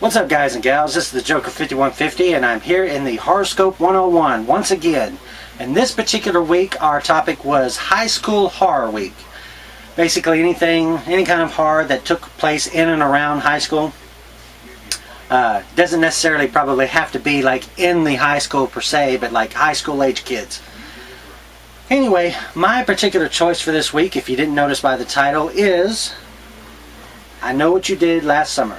What's up, guys and gals? This is the Joker 5150 and I'm here in the Horoscope 101 once again. And this particular week our topic was High School Horror Week. Basically any kind of horror that took place in and around high school. Doesn't necessarily probably have to be like in the high school per se, but like high school age kids. Anyway, my particular choice for this week, if you didn't notice by the title, is I Know What You Did Last Summer.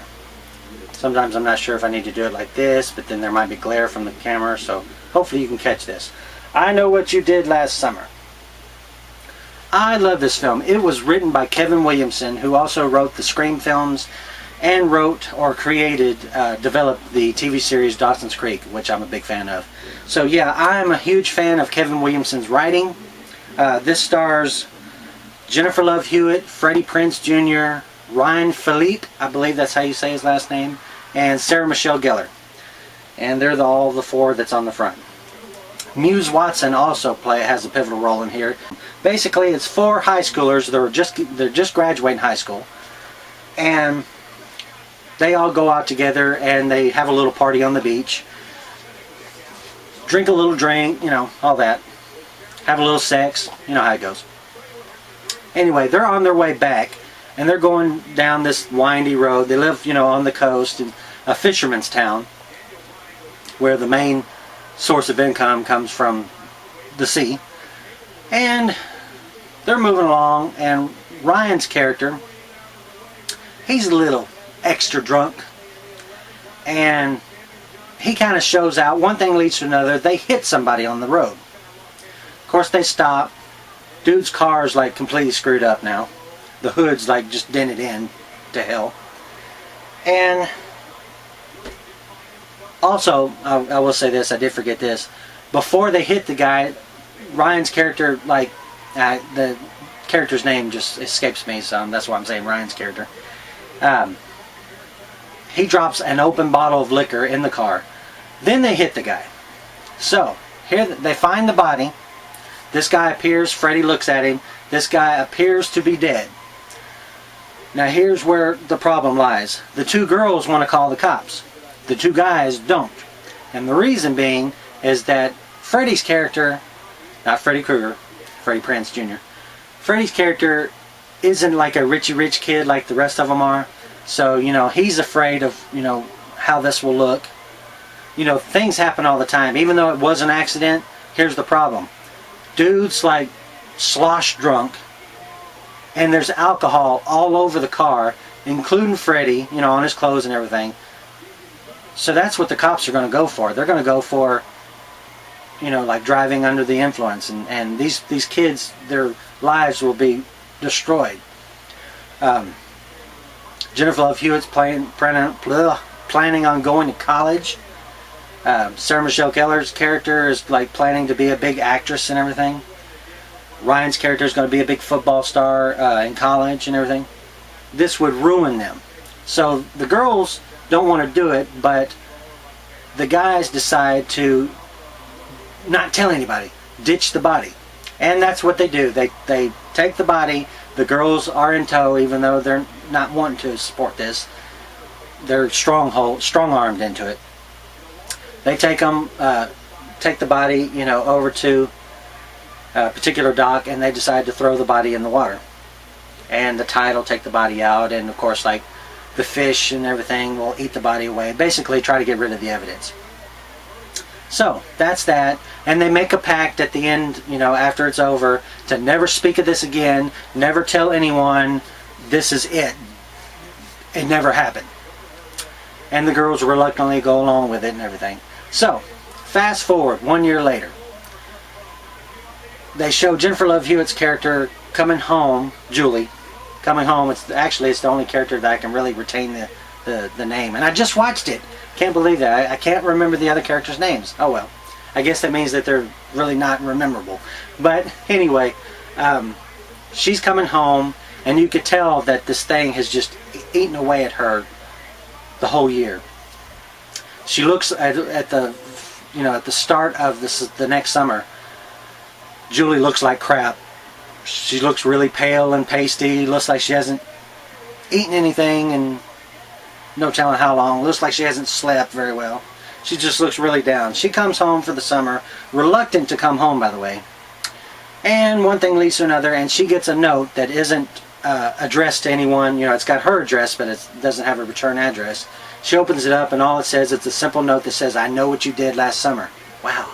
Sometimes I'm not sure if I need to do it like this, but then there might be glare from the camera, so hopefully you can catch this. I Know What You Did Last Summer. I love this film. It was written by Kevin Williamson, who also wrote the Scream films and wrote or created, developed the TV series Dawson's Creek, which I'm a big fan of. So yeah, I'm a huge fan of Kevin Williamson's writing. This stars Jennifer Love Hewitt, Freddie Prinze Jr., Ryan Phillippe, I believe that's how you say his last name, and Sarah Michelle Gellar. And they're all the four that's on the front. Muse Watson also has a pivotal role in here. Basically, it's four high schoolers. They're just graduating high school, and they all go out together and they have a little party on the beach. Drink a little drink, you know, all that. Have a little sex, you know how it goes. Anyway, they're on their way back. And they're going down this windy road. They live, you know, on the coast in a fisherman's town where the main source of income comes from the sea. And they're moving along, and Ryan's character, he's a little extra drunk. And he kind of shows out. One thing leads to another. They hit somebody on the road. Of course, they stop. Dude's car's like completely screwed up now. The hood's like just dented in to hell. And also, I will say this, I did forget this. Before they hit the guy, Ryan's character, like, the character's name just escapes me, so that's why I'm saying Ryan's character. He drops an open bottle of liquor in the car. Then they hit the guy. So, here they find the body. This guy appears, Freddie looks at him. This guy appears to be dead. Now here's where the problem lies. The two girls want to call the cops. The two guys don't. And the reason being is that Freddie's character, not Freddy Krueger, Freddie Prinze Jr. Freddie's character isn't like a Richie Rich kid like the rest of them are. So, you know, he's afraid of, you know, how this will look. You know, things happen all the time. Even though it was an accident, here's the problem. Dude's like slosh drunk. And there's alcohol all over the car, including Freddie, you know, on his clothes and everything. So that's what the cops are going to go for. They're going to go for, you know, like driving under the influence. And these kids, their lives will be destroyed. Jennifer Love Hewitt's planning on going to college. Sarah Michelle Gellar's character is like planning to be a big actress and everything. Ryan's character is going to be a big football star in college and everything. This would ruin them. So the girls don't want to do it, but the guys decide to not tell anybody. Ditch the body. And that's what they do. They take the body. The girls are in tow, even though they're not wanting to support this. They're strong-armed into it. They take the body, you know, over to a particular dock, and they decide to throw the body in the water. And the tide will take the body out, and of course, like, the fish and everything will eat the body away. Basically try to get rid of the evidence. So that's that. And they make a pact at the end, you know, after it's over, to never speak of this again, never tell anyone this is it. It never happened. And the girls reluctantly go along with it and everything. So, fast forward 1 year later. They show Jennifer Love Hewitt's character coming home, Julie, coming home. It's the only character that I can really retain the name. And I just watched it. Can't believe that. I can't remember the other characters' names. Oh well. I guess that means that they're really not memorable. But anyway, she's coming home, and you could tell that this thing has just eaten away at her the whole year. She looks at the start of the next summer. Julie looks like crap. She looks really pale and pasty. Looks like she hasn't eaten anything, and no telling how long. Looks like she hasn't slept very well. She just looks really down. She comes home for the summer, reluctant to come home, by the way. And one thing leads to another, and she gets a note that isn't addressed to anyone. You know, it's got her address, but it doesn't have a return address. She opens it up, and all it says, it's a simple note that says, "I know what you did last summer." Wow,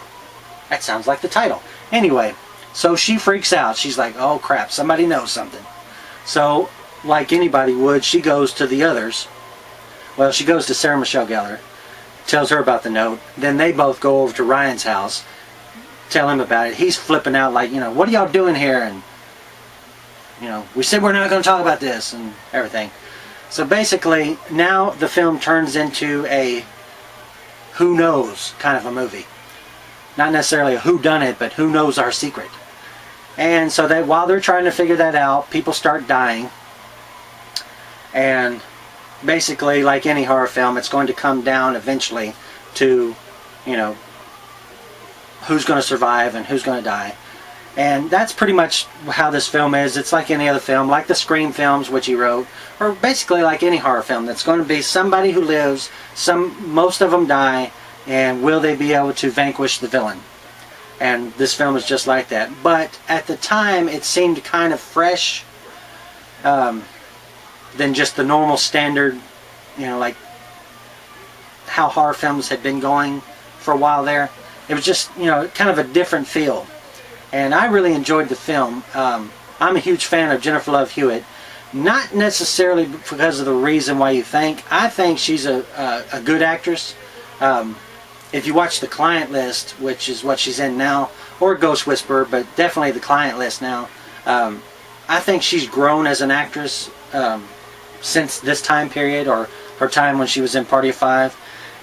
that sounds like the title. Anyway, so she freaks out. She's like, oh crap, somebody knows something. So, like anybody would, she goes to the others. Well, she goes to Sarah Michelle Gellar, tells her about the note. Then they both go over to Ryan's house, tell him about it. He's flipping out like, you know, what are y'all doing here? And, you know, we said we're not going to talk about this and everything. So basically, now the film turns into a who knows kind of a movie. Not necessarily a who done it, but who knows our secret. And so that while they're trying to figure that out, people start dying. And basically, like any horror film, it's going to come down eventually to, you know, who's going to survive and who's going to die. And that's pretty much how this film is. It's like any other film, like the Scream films, which he wrote, or basically like any horror film. That's going to be somebody who lives, most of them die, and will they be able to vanquish the villain? And this film is just like that. But at the time, it seemed kind of fresh than just the normal standard, you know, like how horror films had been going for a while there. It was just, you know, kind of a different feel. And I really enjoyed the film. I'm a huge fan of Jennifer Love Hewitt. Not necessarily because of the reason why you think. I think she's a good actress. If you watch The Client List, which is what she's in now, or Ghost Whisperer, but definitely The Client List now, I think she's grown as an actress since this time period, or her time when she was in Party of Five.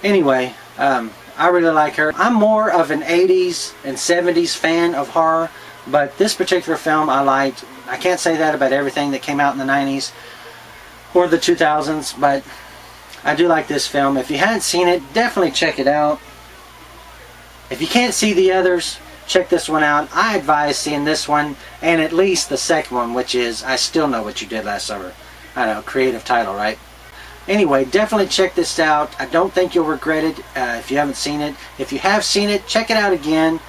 Anyway, I really like her. I'm more of an 80s and 70s fan of horror, but this particular film I liked. I can't say that about everything that came out in the 90s or the 2000s, but I do like this film. If you hadn't seen it, definitely check it out. If you can't see the others, check this one out. I advise seeing this one, and at least the second one, which is I Still Know What You Did Last Summer. I know, creative title, right? Anyway, definitely check this out. I don't think you'll regret it if you haven't seen it. If you have seen it, check it out again.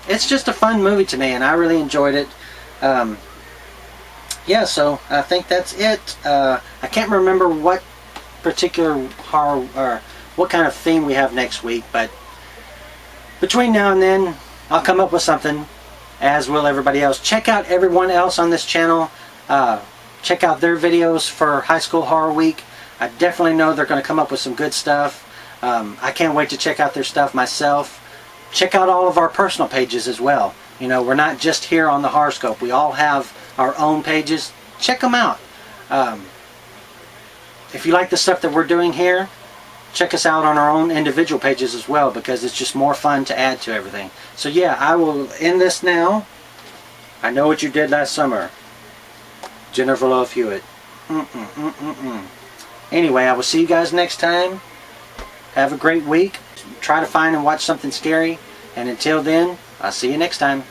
It's just a fun movie to me, and I really enjoyed it. Yeah, so I think that's it. I can't remember what particular horror or what kind of theme we have next week, but between now and then, I'll come up with something, as will everybody else. Check out everyone else on this channel. Check out their videos for High School Horror Week. I definitely know they're going to come up with some good stuff. I can't wait to check out their stuff myself. Check out all of our personal pages as well. You know, we're not just here on the Horoscope. We all have our own pages. Check them out. If you like the stuff that we're doing here, check us out on our own individual pages as well, because it's just more fun to add to everything. So yeah, I will end this now. I Know What You Did Last Summer. Jennifer Love Hewitt. Anyway, I will see you guys next time. Have a great week. Try to find and watch something scary. And until then, I'll see you next time.